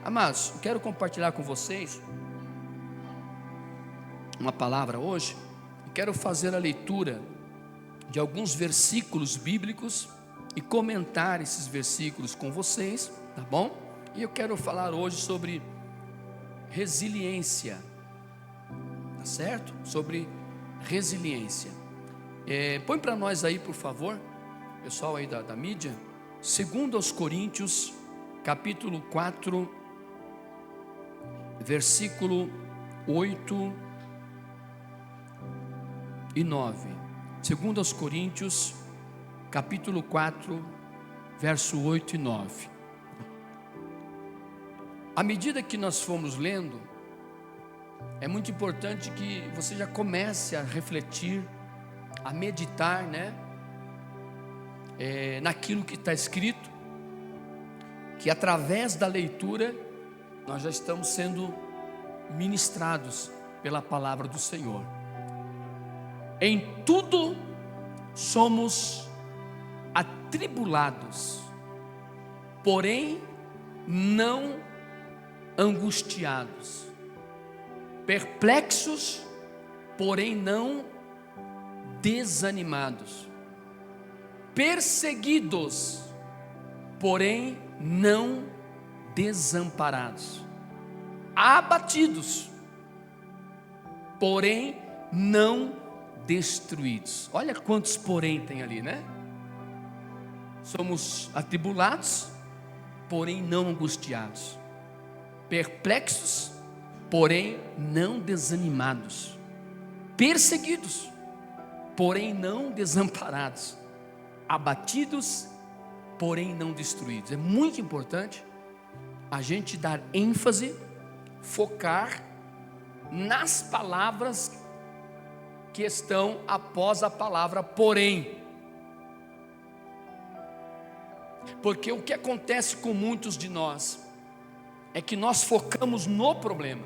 Amados, eu quero compartilhar com vocês uma palavra hoje. Eu quero fazer a leitura de alguns versículos bíblicos e comentar esses versículos com vocês, tá bom? E eu quero falar hoje sobre resiliência, tá certo? Sobre resiliência. Põe para nós aí, por favor, pessoal aí da mídia, 2 Coríntios, capítulo 4, versículo 8 e 9. 2 Coríntios, capítulo 4, verso 8 e 9. À medida que nós formos lendo, é muito importante que você já comece a refletir, a meditar, naquilo que está escrito, que através da leitura nós já estamos sendo ministrados pela palavra do Senhor. Em tudo somos atribulados, porém não angustiados, perplexos, porém não desanimados, perseguidos, porém não desamparados, abatidos, porém não destruídos. Olha quantos porém tem ali, Somos atribulados, porém não angustiados, perplexos, porém não desanimados, perseguidos, porém não desamparados, abatidos, porém não destruídos. É muito importante a gente dar ênfase, focar nas palavras que estão após a palavra porém. Porque o que acontece com muitos de nós é que nós focamos no problema,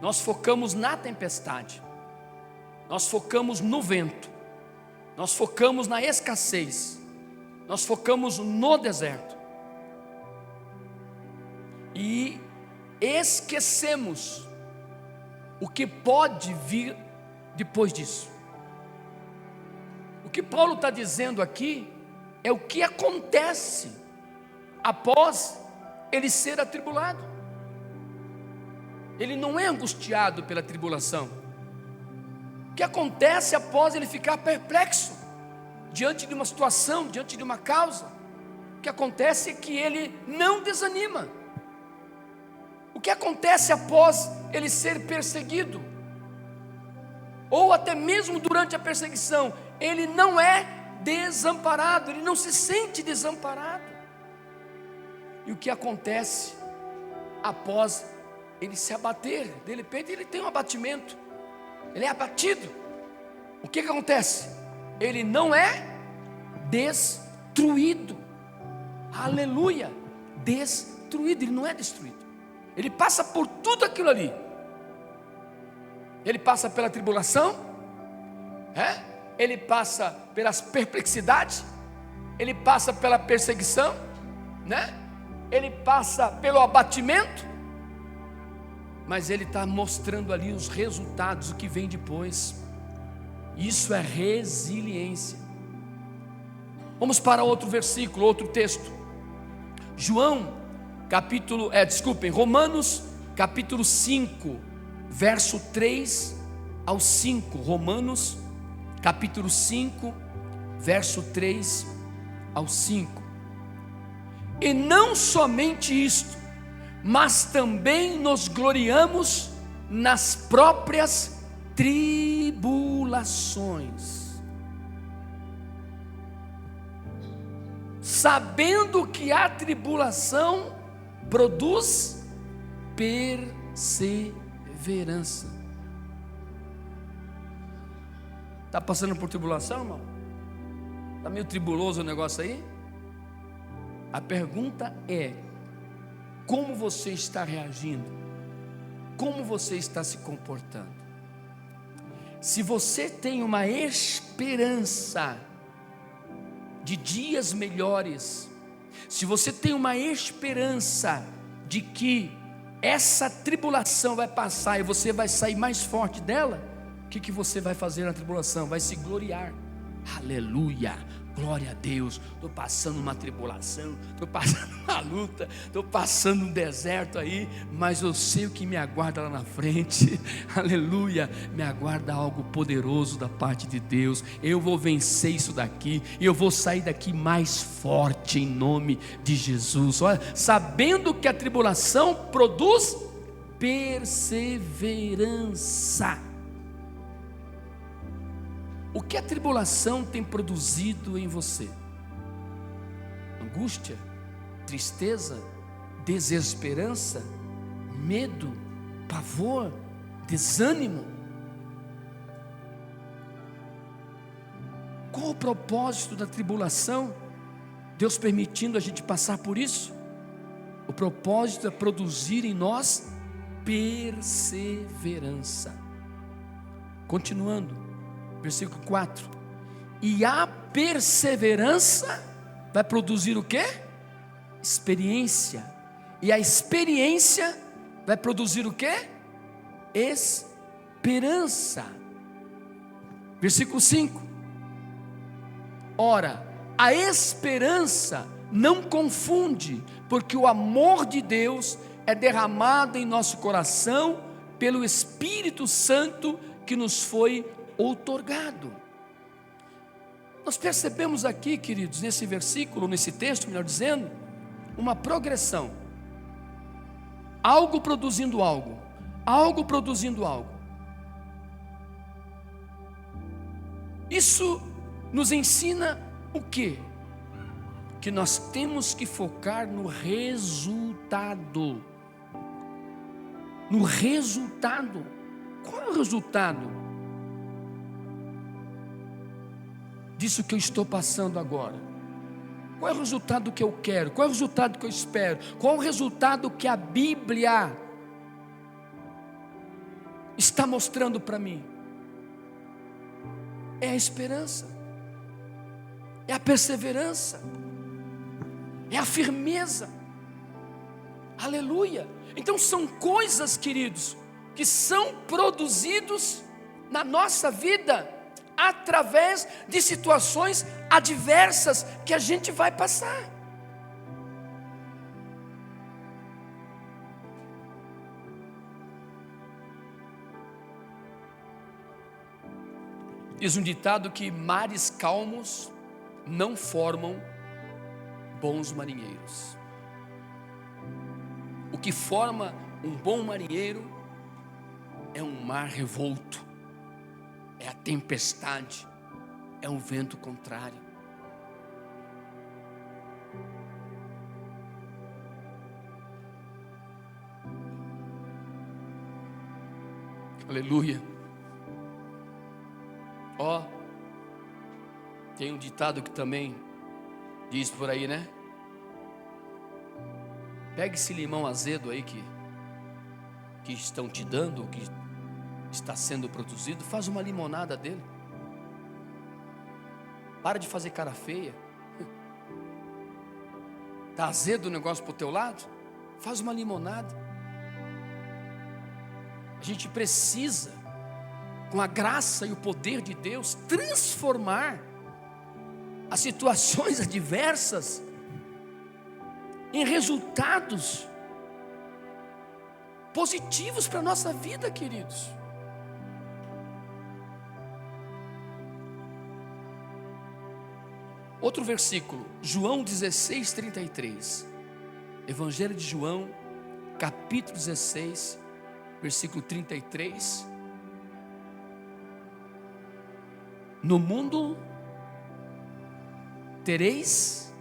nós focamos na tempestade, nós focamos no vento, nós focamos na escassez, nós focamos no deserto e esquecemos o que pode vir depois disso. O que Paulo está dizendo aqui é o que acontece após ele ser atribulado. Ele não é angustiado pela tribulação. O que acontece após ele ficar perplexo diante de uma situação, diante de uma causa? O que acontece é que ele não desanima. O que acontece após ele ser perseguido? Ou até mesmo durante a perseguição, ele não é desamparado, ele não se sente desamparado. E o que acontece após ele se abater? De repente ele tem um abatimento, ele é abatido. O que acontece? Ele não é destruído. Aleluia! Destruído, ele não é destruído. Ele passa por tudo aquilo ali. Ele passa pela tribulação, ele passa pelas perplexidades, ele passa pela perseguição, ele passa pelo abatimento, mas ele está mostrando ali os resultados, o que vem depois. Isso é resiliência. Vamos para outro versículo, outro texto. Romanos capítulo 5, verso 3 ao 5. Romanos capítulo 5, verso 3 ao 5. E não somente isto, mas também nos gloriamos nas próprias tribulações, sabendo que a tribulação produz perseverança. Está passando por tribulação, irmão? Está meio tribuloso o negócio aí? A pergunta é: como você está reagindo? Como você está se comportando? Se você tem uma esperança de dias melhores, se você tem uma esperança de que essa tribulação vai passar e você vai sair mais forte dela, o que você vai fazer na tribulação? Vai se gloriar. Aleluia, glória a Deus. Estou passando uma tribulação, estou passando uma luta, estou passando um deserto aí, mas eu sei o que me aguarda lá na frente. Aleluia, me aguarda algo poderoso da parte de Deus. Eu vou vencer isso daqui, e eu vou sair daqui mais forte em nome de Jesus. Olha, sabendo que a tribulação produz perseverança. O que a tribulação tem produzido em você? Angústia, tristeza, desesperança, medo, pavor, desânimo. Qual o propósito da tribulação? Deus permitindo a gente passar por isso? O propósito é produzir em nós perseverança. Continuando. Versículo 4: e a perseverança vai produzir o quê? Experiência. E a experiência vai produzir o quê? Esperança. Versículo 5: ora, a esperança não confunde, porque o amor de Deus é derramado em nosso coração pelo Espírito Santo que nos foi outorgado. Nós percebemos aqui, queridos, nesse versículo, nesse texto, melhor dizendo, uma progressão. Algo produzindo algo, algo produzindo algo. Isso nos ensina o quê? Que nós temos que focar no resultado. No resultado. Qual é o resultado disso que eu estou passando agora? Qual é o resultado que eu quero? Qual é o resultado que eu espero? Qual é o resultado que a Bíblia está mostrando para mim? É a esperança, é a perseverança, é a firmeza. Aleluia. Então são coisas, queridos, que são produzidos na nossa vida através de situações adversas que a gente vai passar. Diz um ditado que mares calmos não formam bons marinheiros. O que forma um bom marinheiro é um mar revolto, é a tempestade, é um vento contrário. Aleluia. Ó, tem um ditado que também diz por aí, né? Pega esse limão azedo aí que estão te dando, que está sendo produzido, faz uma limonada dele. Para de fazer cara feia. Está azedo o negócio para o teu lado? Faz uma limonada. A gente precisa, com a graça e o poder de Deus, transformar as situações adversas em resultados positivos para a nossa vida, queridos. Outro versículo, João 16:33. Evangelho de João, capítulo 16, versículo 33. No mundo tereis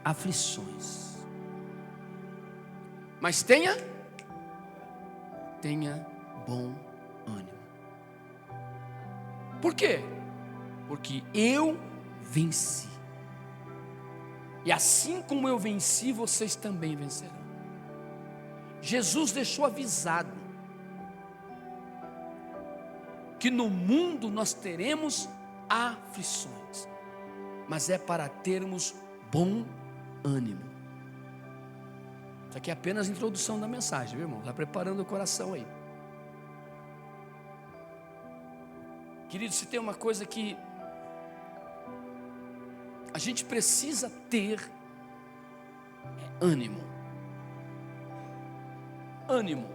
aflições, mas tenha bom ânimo. Por quê? Porque eu venci. E assim como eu venci, vocês também vencerão. Jesus deixou avisado que no mundo nós teremos aflições, mas é para termos bom ânimo. Isso aqui é apenas a introdução da mensagem, meu irmão. Está preparando o coração aí. Querido, se tem uma coisa que a gente precisa ter, é ânimo. Ânimo.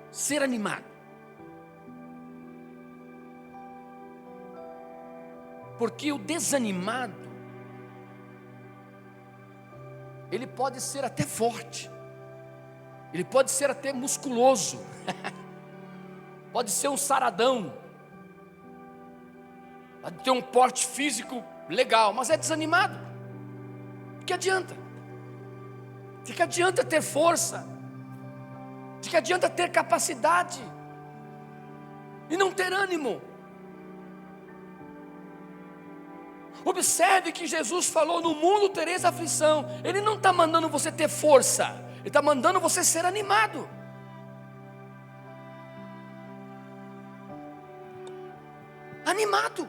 Ser animado. Porque o desanimado, ele pode ser até forte, ele pode ser até musculoso, pode ser um saradão, pode ter um porte físico legal, mas é desanimado. De que adianta? De que adianta ter força? De que adianta ter capacidade e não ter ânimo? Observe que Jesus falou: no mundo tereis aflição. Ele não está mandando você ter força, Ele está mandando você ser animado. Animado.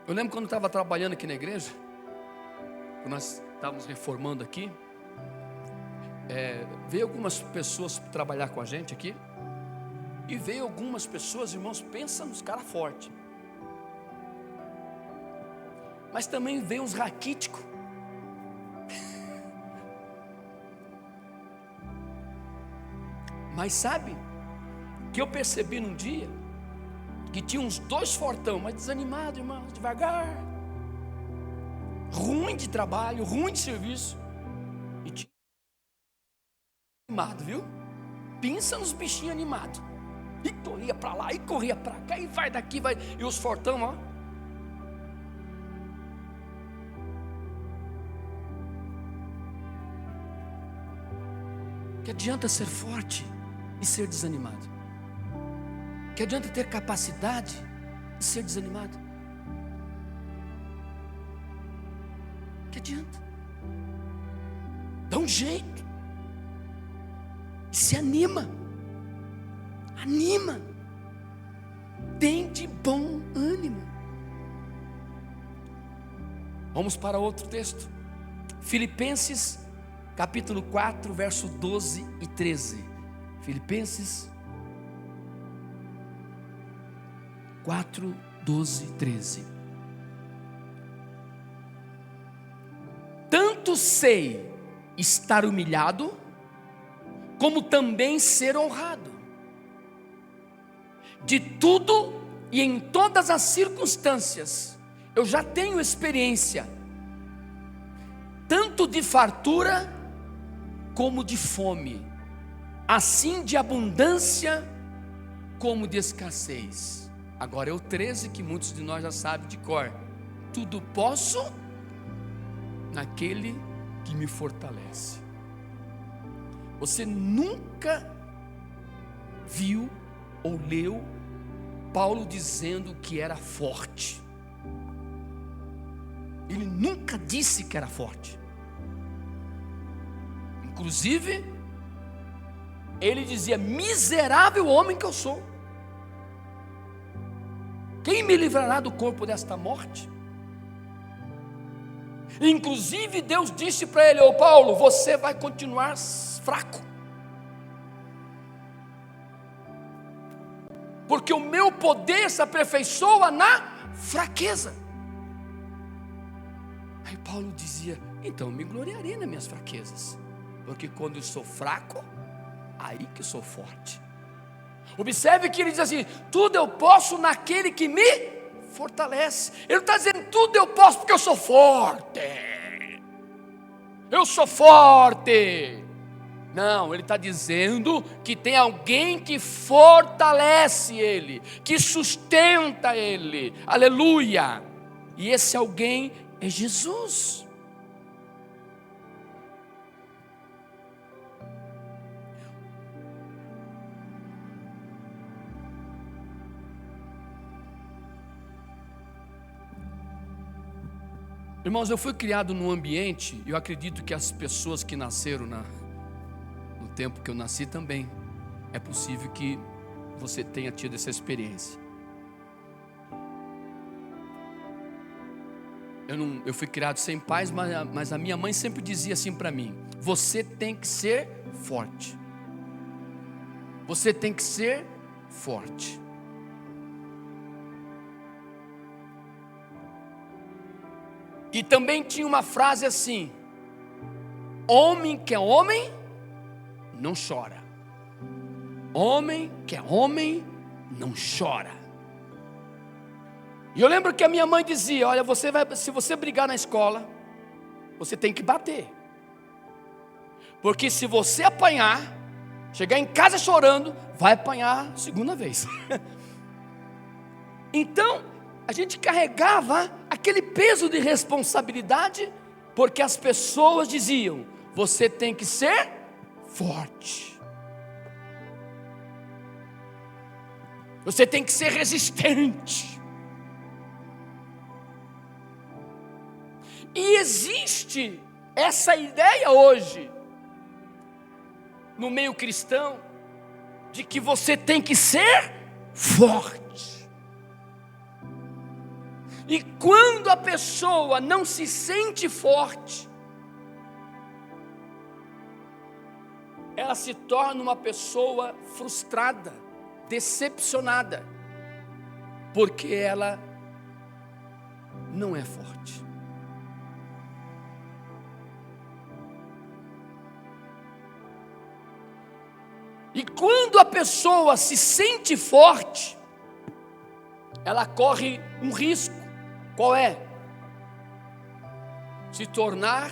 Eu lembro quando eu estava trabalhando aqui na igreja, quando nós estávamos reformando aqui, veio algumas pessoas trabalhar com a gente aqui. E veio algumas pessoas, irmãos, pensa nos caras fortes. Mas também veio uns raquíticos. Mas sabe, que eu percebi num dia, que tinha uns dois fortão, mas desanimado, irmãos, devagar. Ruim de trabalho, ruim de serviço. E tinha animado, viu? Pensa nos bichinhos animados. E corria para lá, e corria para cá, e vai daqui, vai. E os fortão, ó. Que adianta ser forte e ser desanimado? Que adianta ter capacidade e ser desanimado? Que adianta? Dá um jeito. E se anima. Anima, tem de bom ânimo. Vamos para outro texto, Filipenses capítulo 4, verso 12 e 13. Filipenses 4, 12 e 13. Tanto sei estar humilhado, como também ser honrado. De tudo e em todas as circunstâncias, eu já tenho experiência, tanto de fartura, como de fome, assim de abundância, como de escassez. Agora é o 13 que muitos de nós já sabem de cor. Tudo posso naquele que me fortalece. Você nunca viu ou leu Paulo dizendo que era forte. Ele nunca disse que era forte. Inclusive, ele dizia: miserável homem que eu sou, quem me livrará do corpo desta morte? Inclusive Deus disse para ele: ô Paulo, você vai continuar fraco, porque o meu poder se aperfeiçoa na fraqueza. Aí Paulo dizia: então me gloriarei nas minhas fraquezas, porque quando eu sou fraco, aí que eu sou forte. Observe que ele diz assim: tudo eu posso naquele que me fortalece. Ele não está dizendo tudo eu posso porque eu sou forte. Eu sou forte. Não, ele está dizendo que tem alguém que fortalece ele, que sustenta ele. Aleluia. E esse alguém é Jesus. Irmãos, eu fui criado num ambiente, eu acredito que as pessoas que nasceram no tempo que eu nasci também, é possível que você tenha tido essa experiência. Eu fui criado sem pais, mas a minha mãe sempre dizia assim para mim: você tem que ser forte. Você tem que ser forte. E também tinha uma frase assim: homem que é homem não chora. Homem que é homem não chora. E eu lembro que a minha mãe dizia: olha, se você brigar na escola, você tem que bater. Porque se você apanhar, chegar em casa chorando, vai apanhar segunda vez. Então, a gente carregava aquele peso de responsabilidade, porque as pessoas diziam: você tem que ser forte. Você tem que ser resistente. E existe essa ideia hoje, no meio cristão, de que você tem que ser forte. E quando a pessoa não se sente forte, ela se torna uma pessoa frustrada, decepcionada, porque ela não é forte. E quando a pessoa se sente forte, ela corre um risco. Qual é? Se tornar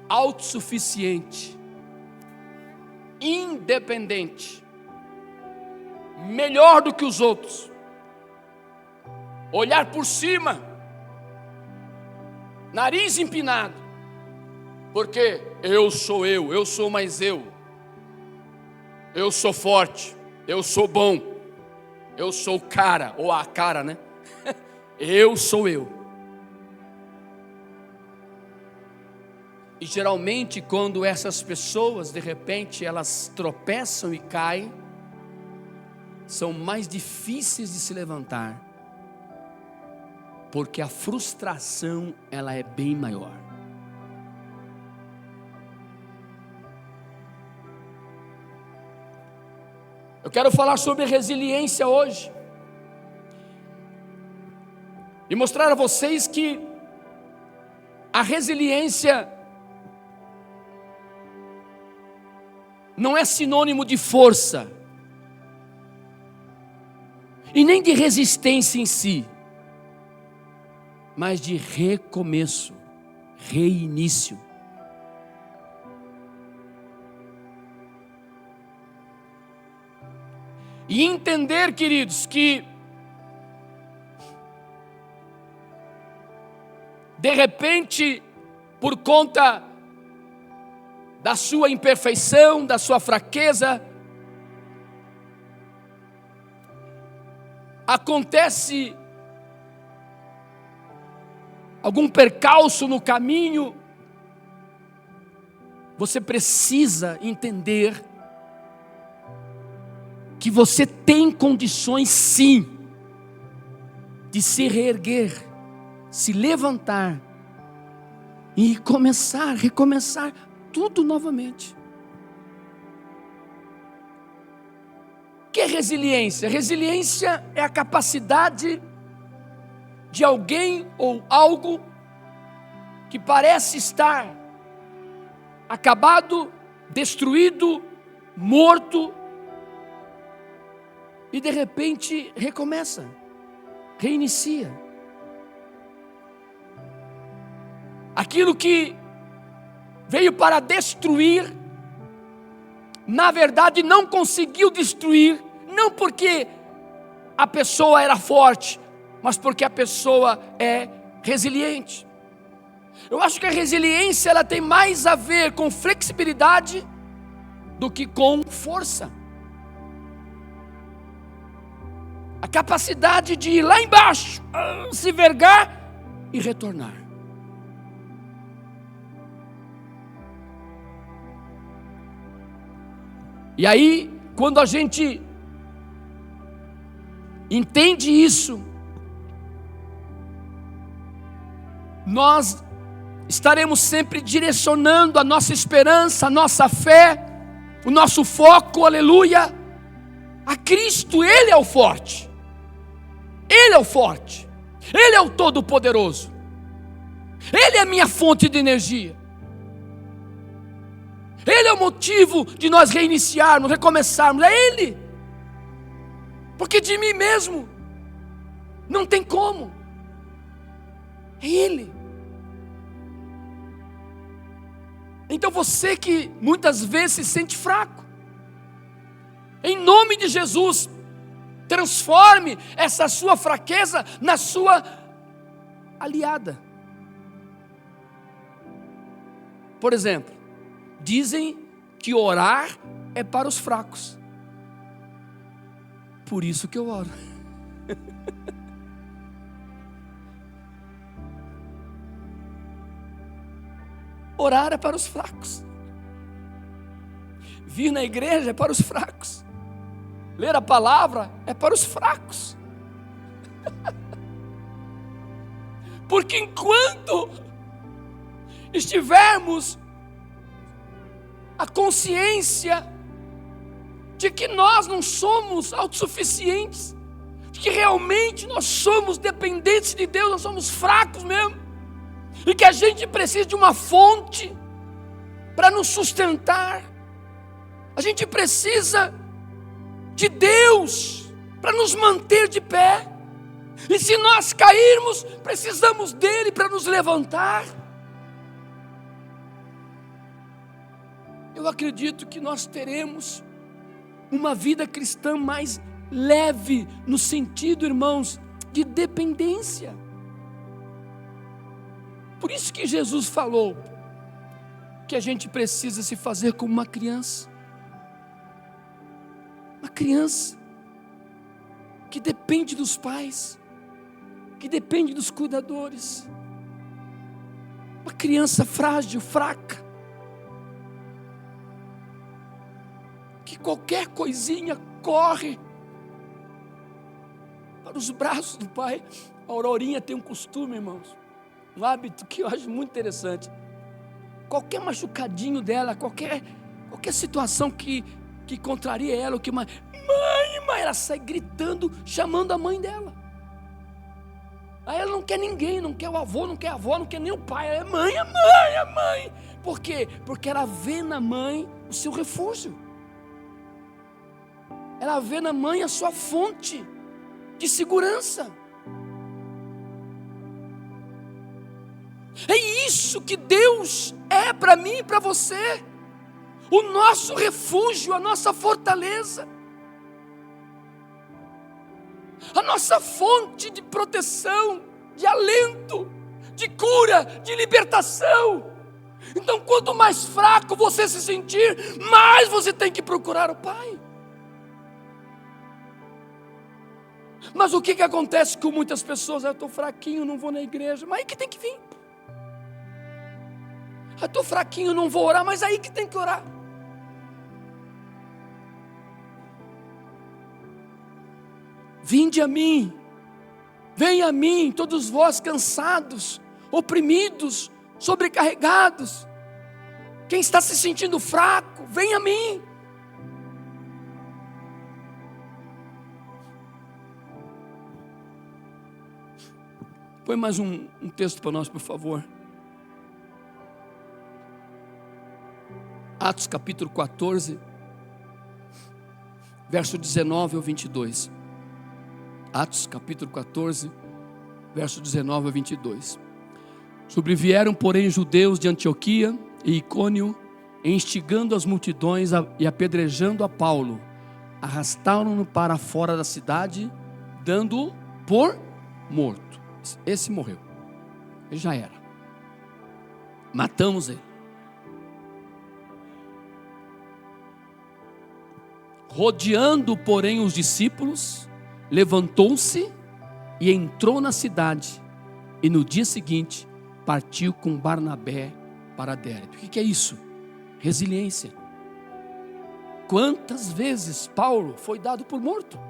autossuficiente, independente, melhor do que os outros, olhar por cima, nariz empinado, porque eu sou mais eu sou forte, eu sou bom, eu sou o cara, ou a cara, né? Eu sou eu. E geralmente quando essas pessoas, de repente, elas tropeçam e caem, são mais difíceis de se levantar, porque a frustração, ela é bem maior. Eu quero falar sobre resiliência hoje, e mostrar a vocês que a resiliência não é sinônimo de força, e nem de resistência em si, mas de recomeço, reinício. E entender, queridos, que de repente, por conta da sua imperfeição, da sua fraqueza, acontece algum percalço no caminho, você precisa entender que você tem condições sim de se reerguer, se levantar e recomeçar tudo novamente. O que é resiliência? Resiliência é a capacidade de alguém ou algo que parece estar acabado, destruído, morto, e de repente recomeça, reinicia. Aquilo que veio para destruir, na verdade não conseguiu destruir, não porque a pessoa era forte, mas porque a pessoa é resiliente. Eu acho que a resiliência, ela tem mais a ver com flexibilidade do que com força. A capacidade de ir lá embaixo, se vergar e retornar. E aí, quando a gente entende isso, nós estaremos sempre direcionando a nossa esperança, a nossa fé, o nosso foco, aleluia, a Cristo. Ele é o forte, Ele é o forte, Ele é o todo-poderoso, Ele é a minha fonte de energia, Ele é o motivo de nós reiniciarmos, recomeçarmos, é Ele, porque de mim mesmo não tem como, é Ele. Então você que muitas vezes se sente fraco, em nome de Jesus, transforme essa sua fraqueza na sua aliada. Por exemplo, dizem que orar é para os fracos, por isso que eu oro. Orar é para os fracos, vir na igreja é para os fracos, ler a palavra é para os fracos, porque enquanto estivermos a consciência de que nós não somos autossuficientes, de que realmente nós somos dependentes de Deus, nós somos fracos mesmo, e que a gente precisa de uma fonte para nos sustentar, a gente precisa de Deus para nos manter de pé, e se nós cairmos, precisamos dele para nos levantar. Eu acredito que nós teremos uma vida cristã mais leve, no sentido, irmãos, de dependência. Por isso que Jesus falou que a gente precisa se fazer como uma criança. Uma criança que depende dos pais, que depende dos cuidadores. Uma criança frágil, fraca, que qualquer coisinha corre para os braços do pai. A Aurorinha tem um costume, irmãos, um hábito que eu acho muito interessante. Qualquer machucadinho dela, qualquer situação que contraria ela, o que mãe, ela sai gritando, chamando a mãe dela. Aí ela não quer ninguém, não quer o avô, não quer a avó, não quer nem o pai. Ela é mãe, é mãe, é mãe. Por quê? Porque ela vê na mãe o seu refúgio. Ela vê na mãe a sua fonte de segurança. É isso que Deus é para mim e para você, o nosso refúgio, a nossa fortaleza, a nossa fonte de proteção, de alento, de cura, de libertação. Então, quanto mais fraco você se sentir, mais você tem que procurar o Pai. Mas o que acontece com muitas pessoas? Eu estou fraquinho, não vou na igreja. Mas aí que tem que vir. Eu estou fraquinho, não vou orar. Mas aí que tem que orar. Vinde a mim, venha a mim, todos vós cansados, oprimidos, sobrecarregados. Quem está se sentindo fraco, venha a mim. Põe mais um texto para nós, por favor. Atos capítulo 14, verso 19 ao 22. Atos capítulo 14, verso 19 ao 22. Sobrevieram, porém, judeus de Antioquia e Icônio, instigando as multidões e apedrejando a Paulo, arrastaram-no para fora da cidade, dando-o por morto. Esse morreu, ele já era, matamos ele. Rodeando, porém, os discípulos, levantou-se e entrou na cidade, e no dia seguinte partiu com Barnabé para Derbe. O que é isso? Resiliência. Quantas vezes Paulo foi dado por morto,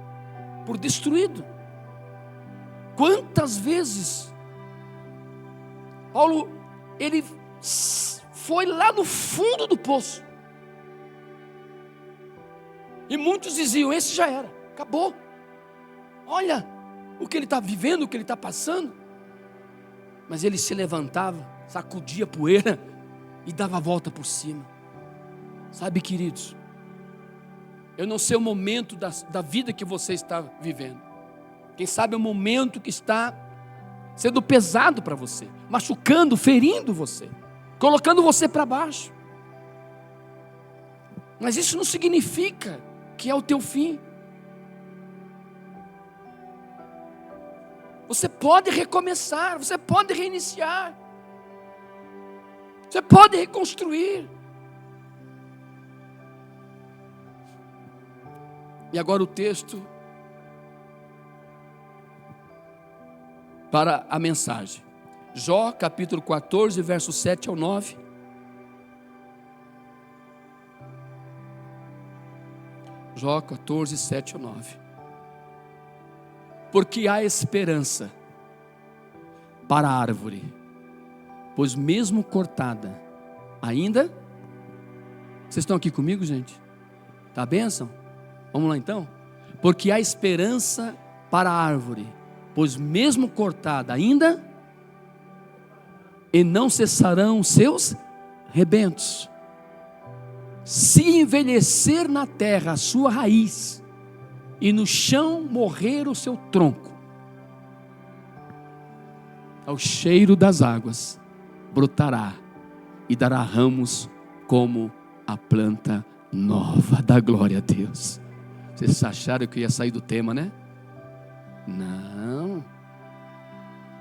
por destruído? Quantas vezes Paulo, ele foi lá no fundo do poço. E muitos diziam: esse já era, acabou. Olha o que ele está vivendo, o que ele está passando. Mas ele se levantava, sacudia a poeira e dava a volta por cima. Sabe, queridos, eu não sei o momento da vida que você está vivendo. Quem sabe é o momento que está sendo pesado para você, machucando, ferindo você, colocando você para baixo. Mas isso não significa que é o teu fim. Você pode recomeçar, você pode reiniciar, você pode reconstruir. E agora o texto para a mensagem. Jó capítulo 14, versos 7 ao 9. Jó 14, 7 ao 9. Porque há esperança para a árvore, pois mesmo cortada, ainda... Vocês estão aqui comigo, gente? Tá a bênção? Vamos lá então? Porque há esperança para a árvore, pois mesmo cortada ainda, e não cessarão os seus rebentos. Se envelhecer na terra a sua raiz, e no chão morrer o seu tronco, ao cheiro das águas brotará e dará ramos como a planta nova. Dá glória a Deus. Vocês acharam que eu ia sair do tema, né? Não,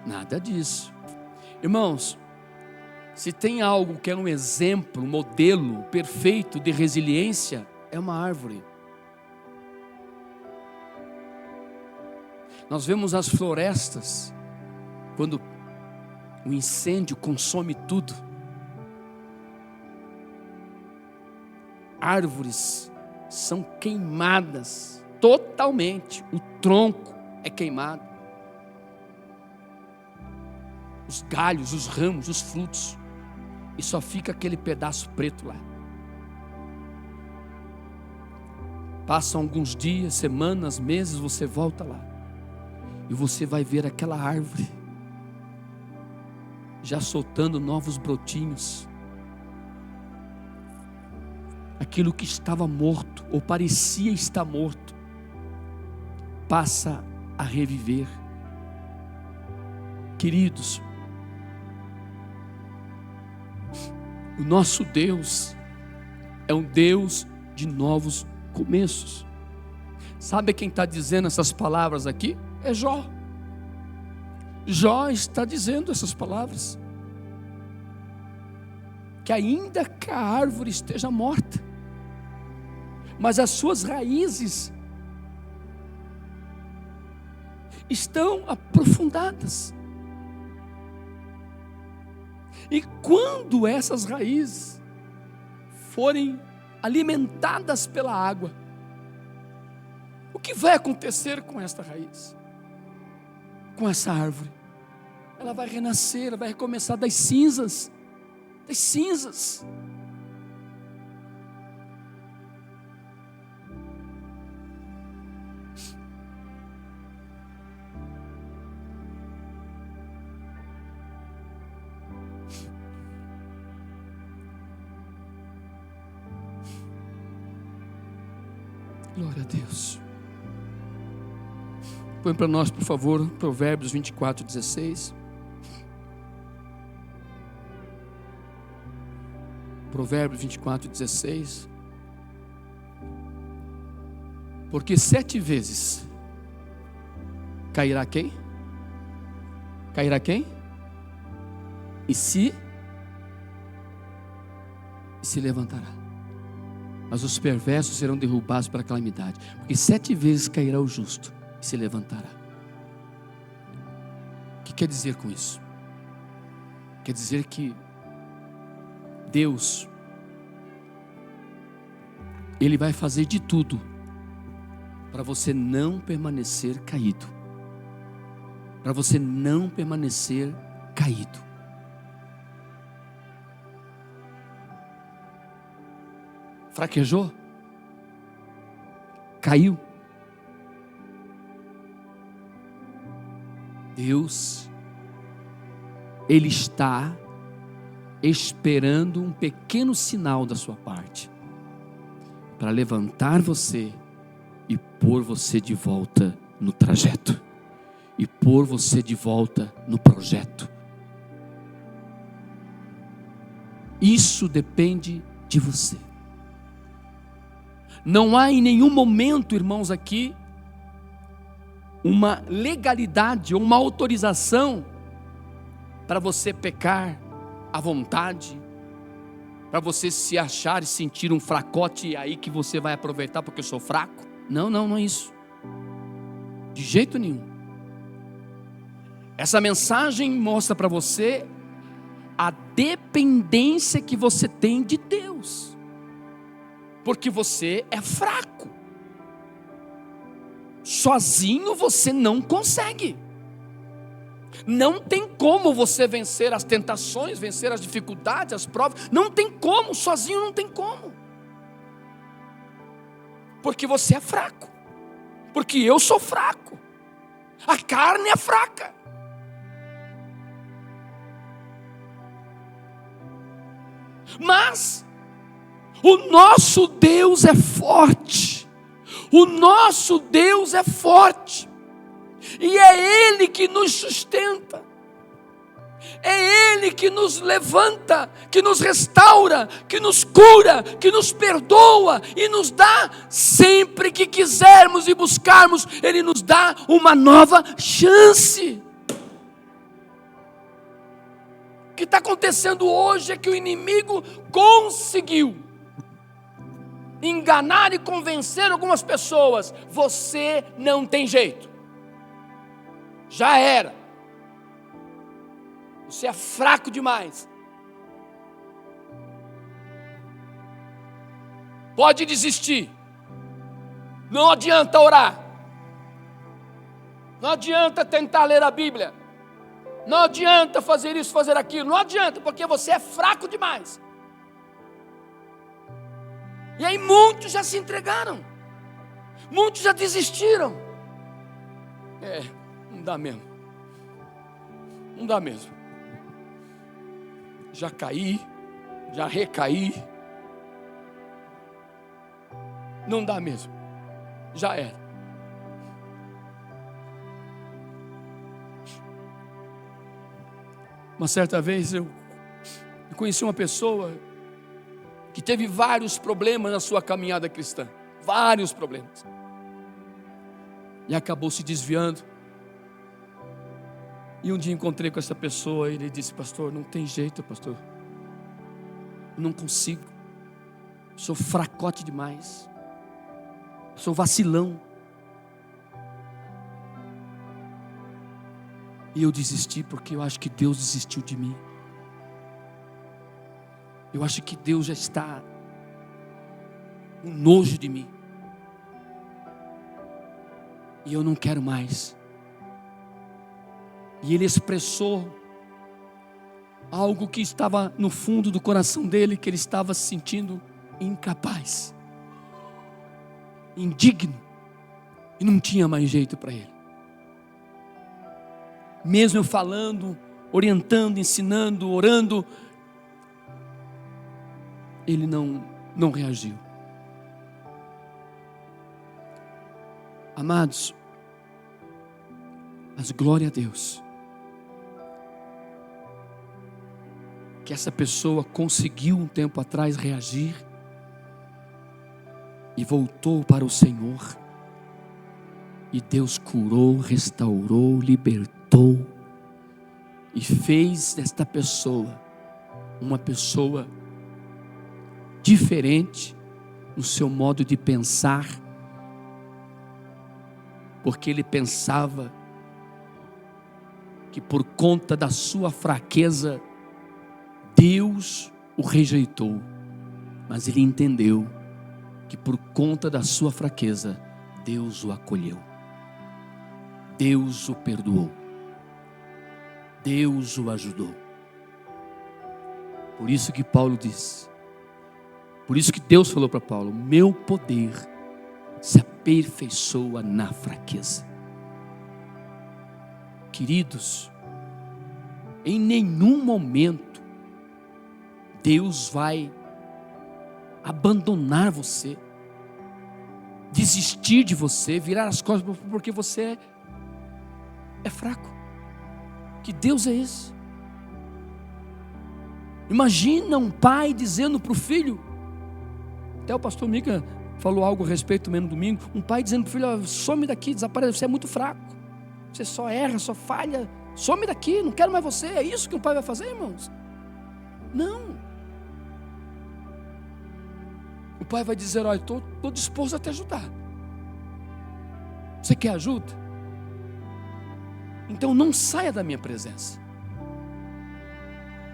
nada disso. Irmãos, se tem algo que é um exemplo, um modelo perfeito de resiliência, é uma árvore. Nós vemos as florestas, quando o incêndio consome tudo. Árvores são queimadas totalmente, o tronco é queimado, os galhos, os ramos, os frutos, e só fica aquele pedaço preto lá. Passam alguns dias, semanas, meses, você volta lá e você vai ver aquela árvore já soltando novos brotinhos. Aquilo que estava morto, ou parecia estar morto, passa a reviver. Queridos, o nosso Deus é um Deus de novos começos. Sabe quem está dizendo essas palavras aqui? É Jó. Jó está dizendo essas palavras, que ainda que a árvore esteja morta, mas as suas raízes estão aprofundadas. E quando essas raízes forem alimentadas pela água, o que vai acontecer com esta raiz? Com essa árvore? Ela vai renascer, ela vai recomeçar das cinzas. Das cinzas. Glória a Deus. Põe para nós, por favor, Provérbios 24, 16. Provérbios 24, 16. Porque 7 vezes cairá quem? Cairá quem? E se levantará. Mas os perversos serão derrubados pela calamidade. Porque 7 vezes cairá o justo e se levantará. O que quer dizer com isso? Quer dizer que Deus, Ele vai fazer de tudo para você não permanecer caído, para você não permanecer caído. fraquejou, caiu. Deus, Ele está esperando um pequeno sinal da sua parte, para levantar você e pôr você de volta no trajeto, e pôr você de volta no projeto. Isso depende de você. Não há em nenhum momento, irmãos, aqui uma legalidade ou uma autorização para você pecar à vontade, para você se achar e sentir um fracote, e aí que você vai aproveitar porque eu sou fraco. Não, não é isso. De jeito nenhum. Essa mensagem mostra para você a dependência que você tem de Deus, porque você é fraco. Sozinho você não consegue. Não tem como você vencer as tentações, vencer as dificuldades, as provas. Não tem como, sozinho não tem como. Porque você é fraco. Porque eu sou fraco. A carne é fraca. Mas o nosso Deus é forte. O nosso Deus é forte. E é Ele que nos sustenta. É Ele que nos levanta, que nos restaura, que nos cura, que nos perdoa e nos dá, sempre que quisermos e buscarmos, Ele nos dá uma nova chance. O que está acontecendo hoje é que o inimigo conseguiu enganar e convencer algumas pessoas. Você não tem jeito. Já era. Você é fraco demais. Pode desistir. Não adianta orar. Não adianta tentar ler a Bíblia. Não adianta fazer isso, fazer aquilo. Não adianta, porque você é fraco demais. E aí muitos já se entregaram. Muitos já desistiram. Não dá mesmo. Não dá mesmo. Já caí, já recaí. Não dá mesmo. Já era. Uma certa vez eu conheci uma pessoa que teve vários problemas na sua caminhada cristã. Vários problemas. E acabou se desviando. E um dia encontrei com essa pessoa e ele disse: pastor, não tem jeito, pastor. Eu não consigo. Sou fracote demais. Sou vacilão. E eu desisti porque eu acho que Deus desistiu de mim. Eu acho que Deus já está com nojo de mim. E eu não quero mais. E ele expressou algo que estava no fundo do coração dele, que ele estava se sentindo incapaz, indigno, e não tinha mais jeito para ele. Mesmo eu falando, orientando, ensinando, orando, ele não reagiu. Amados, mas glória a Deus, que essa pessoa conseguiu um tempo atrás reagir e voltou para o Senhor, e Deus curou, restaurou, libertou e fez desta pessoa uma pessoa diferente no seu modo de pensar, porque ele pensava que por conta da sua fraqueza Deus o rejeitou, mas ele entendeu que por conta da sua fraqueza Deus o acolheu, Deus o perdoou, Deus o ajudou. Por isso que Paulo diz: Por isso que Deus falou para Paulo: meu poder se aperfeiçoa na fraqueza. Queridos, em nenhum momento Deus vai abandonar você, desistir de você, virar as costas porque você é fraco. Que Deus é esse? Imagina um pai dizendo para o filho, até o pastor Mica falou algo a respeito também no domingo, um pai dizendo para o filho: some daqui, desaparece, você é muito fraco, você só erra, só falha, some daqui, não quero mais você. É isso que um pai vai fazer, irmãos? Não. O pai vai dizer: olha, estou disposto a te ajudar. Você quer ajuda? Então não saia da minha presença,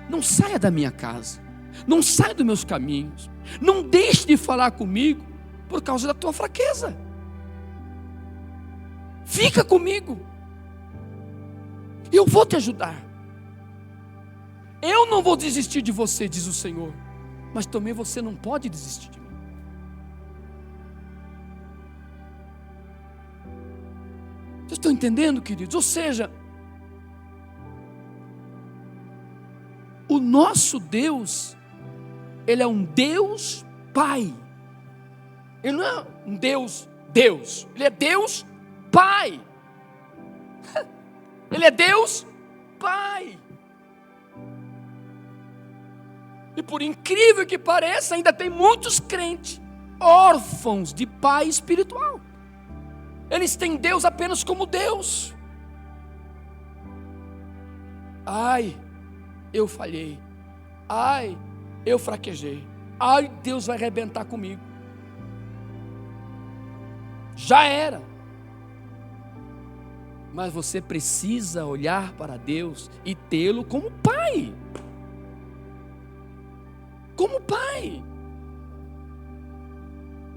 não saia da minha casa, não saia dos meus caminhos, não deixe de falar comigo por causa da tua fraqueza. Fica comigo, eu vou te ajudar. Eu não vou desistir de você, diz o Senhor, mas também você não pode desistir de mim. Vocês estão entendendo, queridos? Ou seja, o nosso Deus, Ele é um Deus Pai. Ele não é um Deus, Ele é Deus Pai. Ele é Deus Pai. E por incrível que pareça, ainda tem muitos crentes órfãos de pai espiritual. Eles têm Deus apenas como Deus. Ai, eu falhei. Ai, eu fraquejei. Ai, Deus vai arrebentar comigo. Já era. Mas você precisa olhar para Deus e tê-lo como Pai. Como Pai.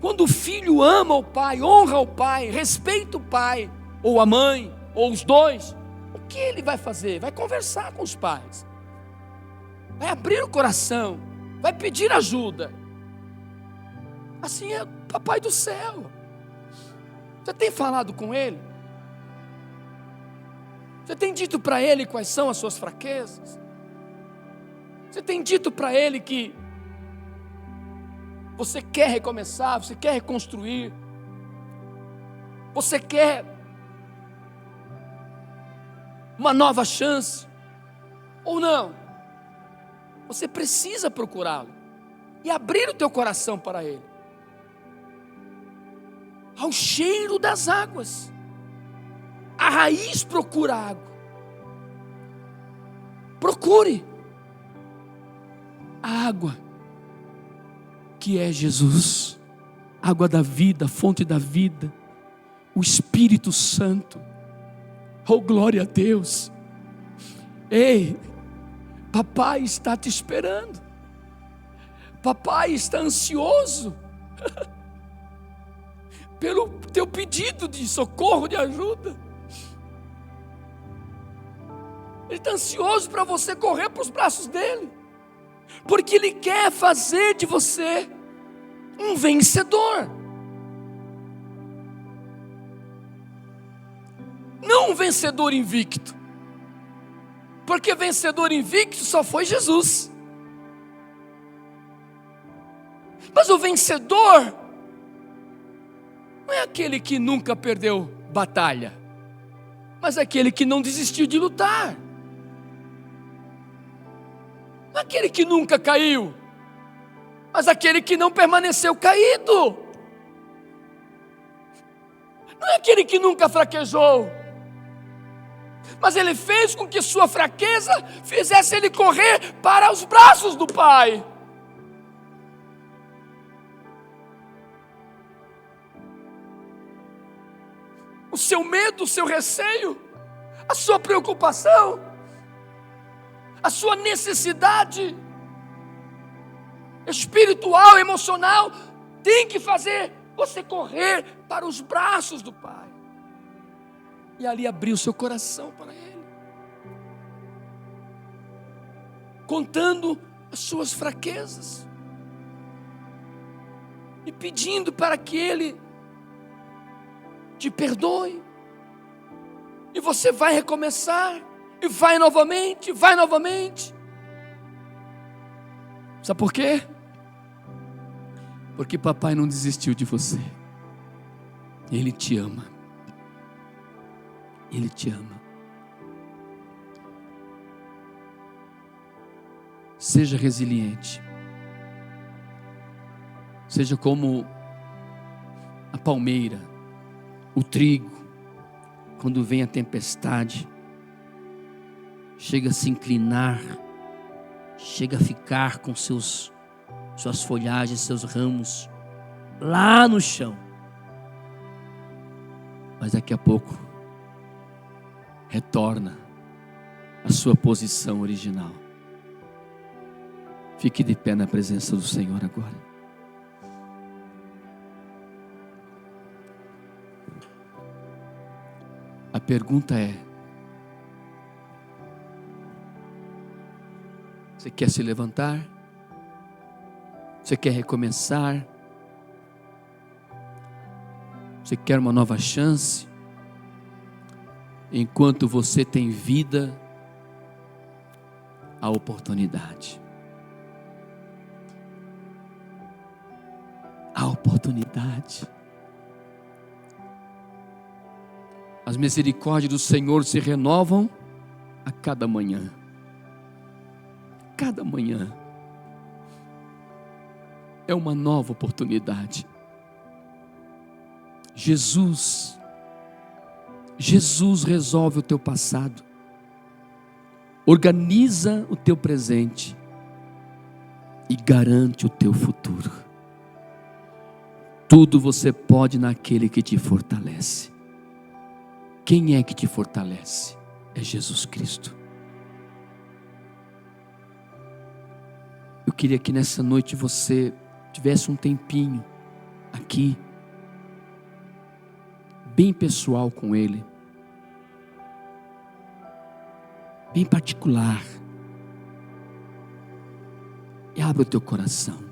Quando o filho ama o pai, honra o pai, respeita o pai, ou a mãe, ou os dois, o que ele vai fazer? Vai conversar com os pais, vai abrir o coração, vai pedir ajuda. Assim é o Papai do céu. Você tem falado com ele? Você tem dito para ele quais são as suas fraquezas? Você tem dito para ele que você quer recomeçar, você quer reconstruir, você quer uma nova chance, ou não? Você precisa procurá-lo e abrir o teu coração para ele. Ao cheiro das águas, a raiz procura água. Procure a água que é Jesus, água da vida, fonte da vida, o Espírito Santo. Oh, glória a Deus. Ei, papai está te esperando, papai está ansioso pelo teu pedido de socorro, de ajuda. Ele está ansioso para você correr para os braços dele, porque ele quer fazer de você um vencedor. Não um vencedor invicto, porque vencedor invicto só foi Jesus. Mas o vencedor não é aquele que nunca perdeu batalha, mas é aquele que não desistiu de lutar. Não é aquele que nunca caiu, mas aquele que não permaneceu caído. Não é aquele que nunca fraquejou, mas ele fez com que sua fraqueza fizesse ele correr para os braços do Pai. O seu medo, o seu receio, a sua preocupação, a sua necessidade espiritual, emocional, tem que fazer você correr para os braços do Pai e ali abrir o seu coração para Ele, contando as suas fraquezas. e pedindo para que Ele te perdoe. E você vai recomeçar, e vai novamente, vai novamente. Sabe por quê? Porque papai não desistiu de você. Ele te ama. Ele te ama. Seja resiliente. Seja como a palmeira, o trigo, quando vem a tempestade, chega a se inclinar, chega a ficar com suas folhagens, seus ramos lá no chão. Mas daqui a pouco retorna à sua posição original. Fique de pé na presença do Senhor agora. A pergunta é: você quer se levantar? Você quer recomeçar? Você quer uma nova chance? Enquanto você tem vida, a oportunidade. A oportunidade. As misericórdias do Senhor se renovam a cada manhã. Cada manhã é uma nova oportunidade. Jesus resolve o teu passado, organiza o teu presente e garante o teu futuro. Tudo você pode naquele que te fortalece. Quem é que te fortalece? É Jesus Cristo. Eu queria que nessa noite você tivesse um tempinho aqui, bem pessoal com Ele, bem particular, e abra o teu coração.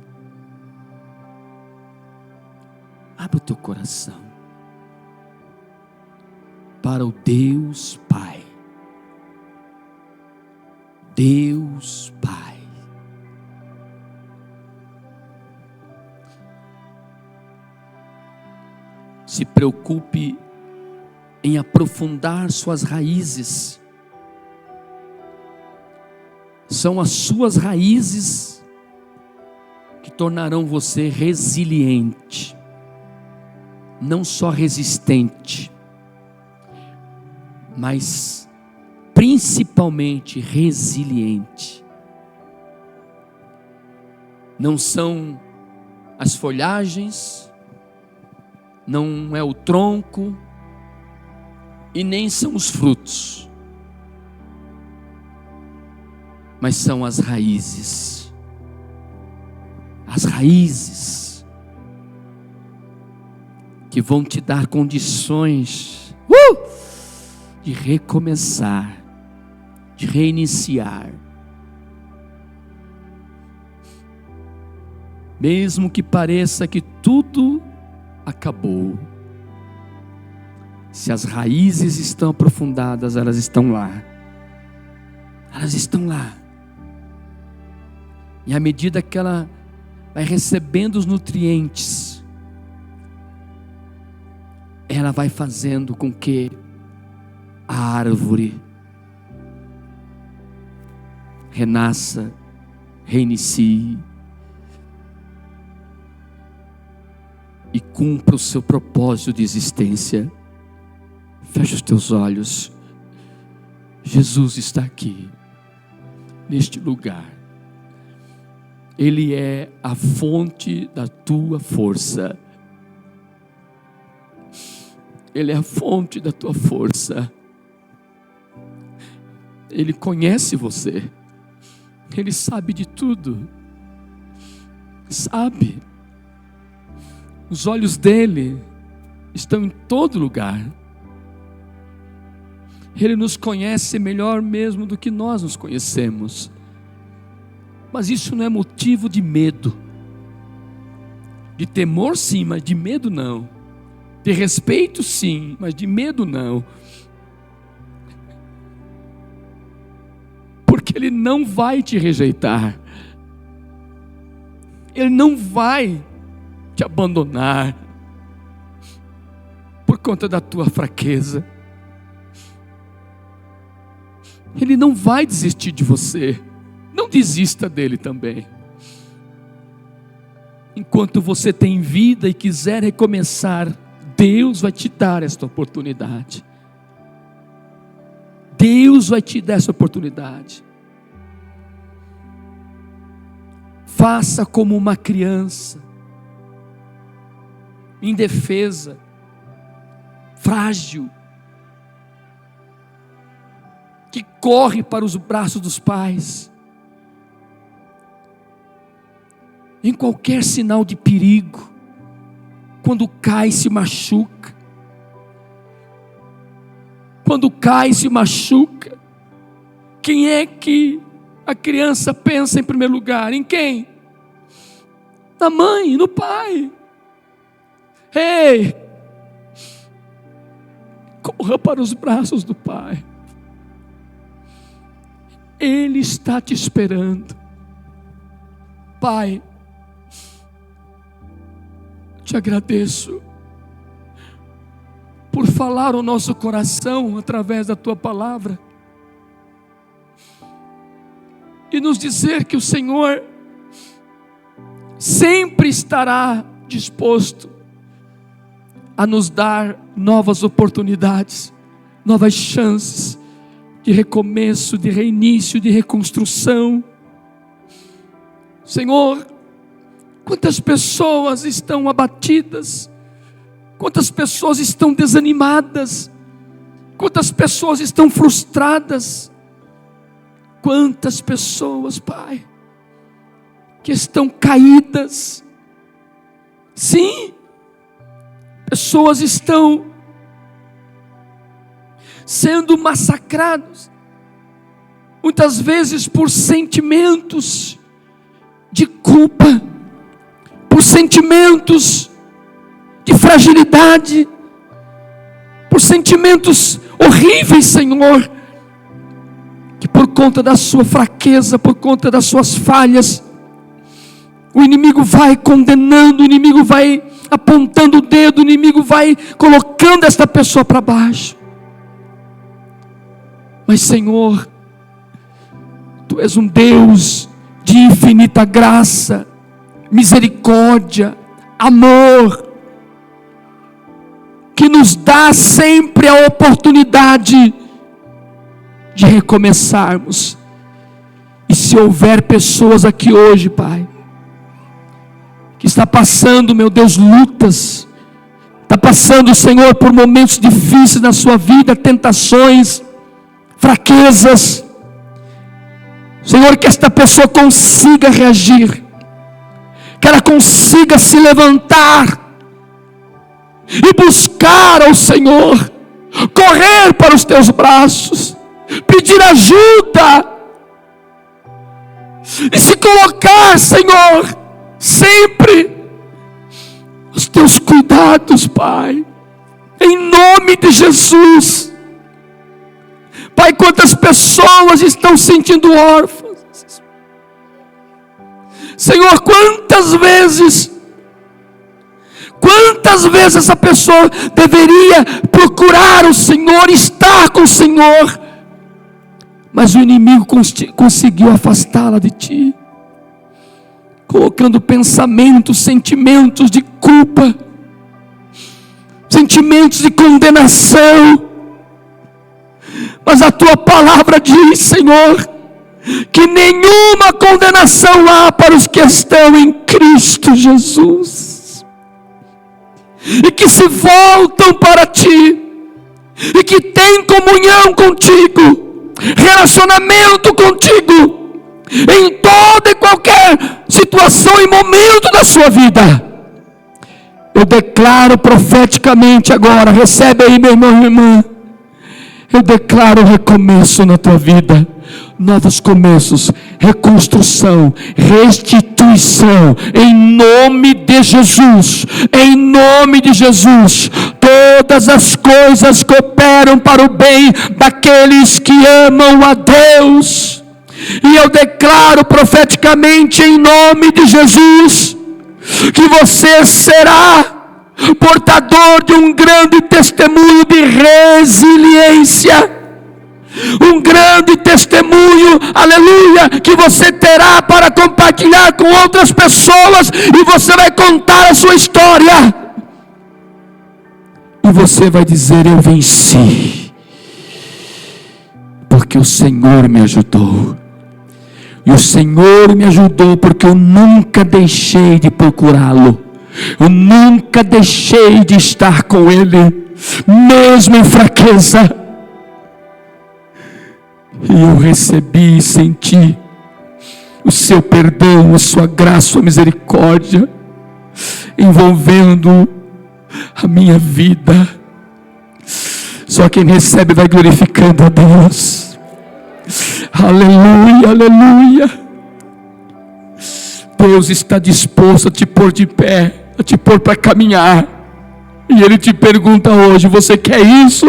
Abra o teu coração para o Deus Pai. Deus Pai. Se preocupe em aprofundar suas raízes. São as suas raízes que tornarão você resiliente. Não só resistente, mas principalmente resiliente. Não são as folhagens, não é o tronco e nem são os frutos, mas são as raízes. As raízes que vão te dar condições de recomeçar, de reiniciar. Mesmo que pareça que tudo acabou, se as raízes estão aprofundadas, elas estão lá. Elas estão lá. E à medida que ela vai recebendo os nutrientes, ela vai fazendo com que a árvore renasça, reinicie e cumpra o seu propósito de existência. Fecha os teus olhos. Jesus está aqui, neste lugar. Ele é a fonte da tua força. Ele é a fonte da tua força. Ele conhece você. Ele sabe de tudo. Sabe. Os olhos dele estão em todo lugar. Ele nos conhece melhor mesmo do que nós nos conhecemos. Mas isso não é motivo de medo. De temor sim, mas de medo não. De respeito sim, mas de medo não. Porque Ele não vai te rejeitar. Ele não vai te abandonar por conta da tua fraqueza. Ele não vai desistir de você. Não desista dele também. Enquanto você tem vida e quiser recomeçar, Deus vai te dar esta oportunidade. Deus vai te dar essa oportunidade. Faça como uma criança, indefesa, frágil, que corre para os braços dos pais. Em qualquer sinal de perigo, quando cai se machuca. Quando cai se machuca, quem é que a criança pensa em primeiro lugar? Em quem? Na mãe, no pai. Ei, corra para os braços do pai. Ele está te esperando. Pai, te agradeço por falar o nosso coração através da tua palavra e nos dizer que o Senhor sempre estará disposto a nos dar novas oportunidades, novas chances de recomeço, de reinício, de reconstrução. Senhor, quantas pessoas estão abatidas, quantas pessoas estão desanimadas, quantas pessoas estão frustradas, quantas pessoas, Pai, que estão caídas. Sim, pessoas estão sendo massacradas, muitas vezes por sentimentos de culpa, por sentimentos de fragilidade, por sentimentos horríveis, Senhor, que por conta da sua fraqueza, por conta das suas falhas, o inimigo vai condenando, o inimigo vai apontando o dedo, o inimigo vai colocando esta pessoa para baixo. Mas Senhor, Tu és um Deus de infinita graça, misericórdia, amor, que nos dá sempre a oportunidade de recomeçarmos. E se houver pessoas aqui hoje, Pai, que está passando, meu Deus, lutas, está passando, Senhor, por momentos difíceis na sua vida, tentações, fraquezas, Senhor, que esta pessoa consiga reagir, que ela consiga se levantar e buscar ao Senhor, correr para os teus braços, pedir ajuda e se colocar, Senhor, sempre os teus cuidados, Pai, em nome de Jesus. Pai, quantas pessoas estão se sentindo órfãs, Senhor, quantas vezes essa pessoa deveria procurar o Senhor, estar com o Senhor, mas o inimigo conseguiu afastá-la de Ti, colocando pensamentos, sentimentos de culpa, sentimentos de condenação. Mas a Tua palavra diz, Senhor, que nenhuma condenação há para os que estão em Cristo Jesus, e que se voltam para Ti, e que têm comunhão contigo, relacionamento contigo, em toda e qualquer situação e momento da sua vida. Eu declaro profeticamente agora, recebe aí, meu irmão e minha irmã, eu declaro recomeço na tua vida, novos começos, reconstrução, restituição, em nome de Jesus, em nome de Jesus. Todas as coisas cooperam para o bem daqueles que amam a Deus, e eu declaro profeticamente em nome de Jesus, que você será portador de um grande testemunho de resiliência, um grande testemunho, aleluia, que você terá para compartilhar com outras pessoas, e você vai contar a sua história, e você vai dizer: eu venci, porque o Senhor me ajudou, e o Senhor me ajudou porque eu nunca deixei de procurá-lo, eu nunca deixei de estar com Ele, mesmo em fraqueza. E eu recebi e senti o seu perdão, a sua graça, a sua misericórdia, envolvendo a minha vida. Só quem recebe vai glorificando a Deus. Aleluia, aleluia. Deus está disposto a te pôr de pé, a te pôr para caminhar, e Ele te pergunta hoje: você quer isso?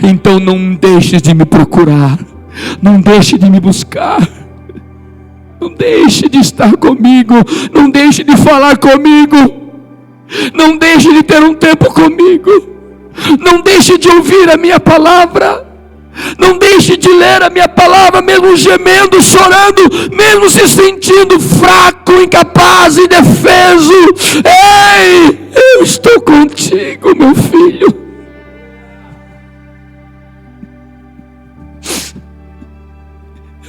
Então não deixe de me procurar, não deixe de me buscar, não deixe de estar comigo, não deixe de falar comigo, não deixe de ter um tempo comigo, não deixe de ouvir a minha palavra, não deixe de ler a minha palavra, mesmo gemendo, chorando, mesmo se sentindo fraco, incapaz, indefeso. Ei, eu estou contigo, meu filho.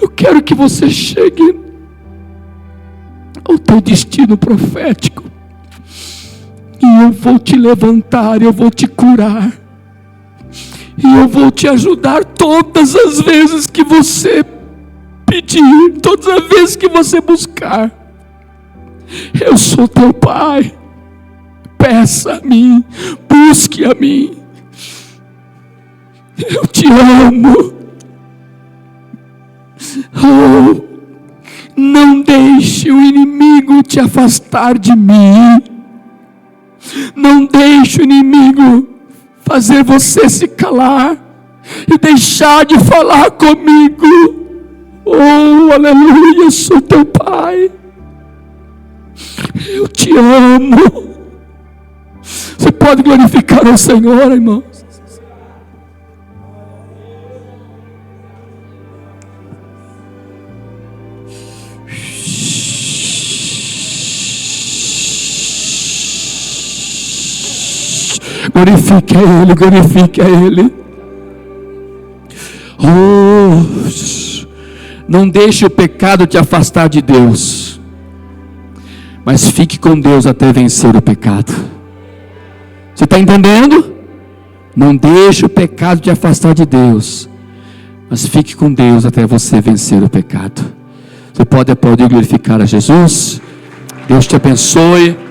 Eu quero que você chegue ao teu destino profético, e eu vou te levantar, eu vou te curar, e eu vou te ajudar todas as vezes que você pedir, todas as vezes que você buscar. Eu sou teu Pai. Peça a mim, busque a mim. Eu te amo. Oh, não deixe o inimigo te afastar de mim. Não deixe o inimigo fazer você se calar e deixar de falar comigo. Oh, aleluia, eu sou teu Pai. Eu te amo. Você pode glorificar o Senhor, irmãos. Glorifique a Ele, glorifique a Ele. Oh, não deixe o pecado te afastar de Deus, mas fique com Deus até vencer o pecado. Você está entendendo? Não deixe o pecado te afastar de Deus, mas fique com Deus até você vencer o pecado. Você pode aplaudir e glorificar a Jesus. Deus te abençoe.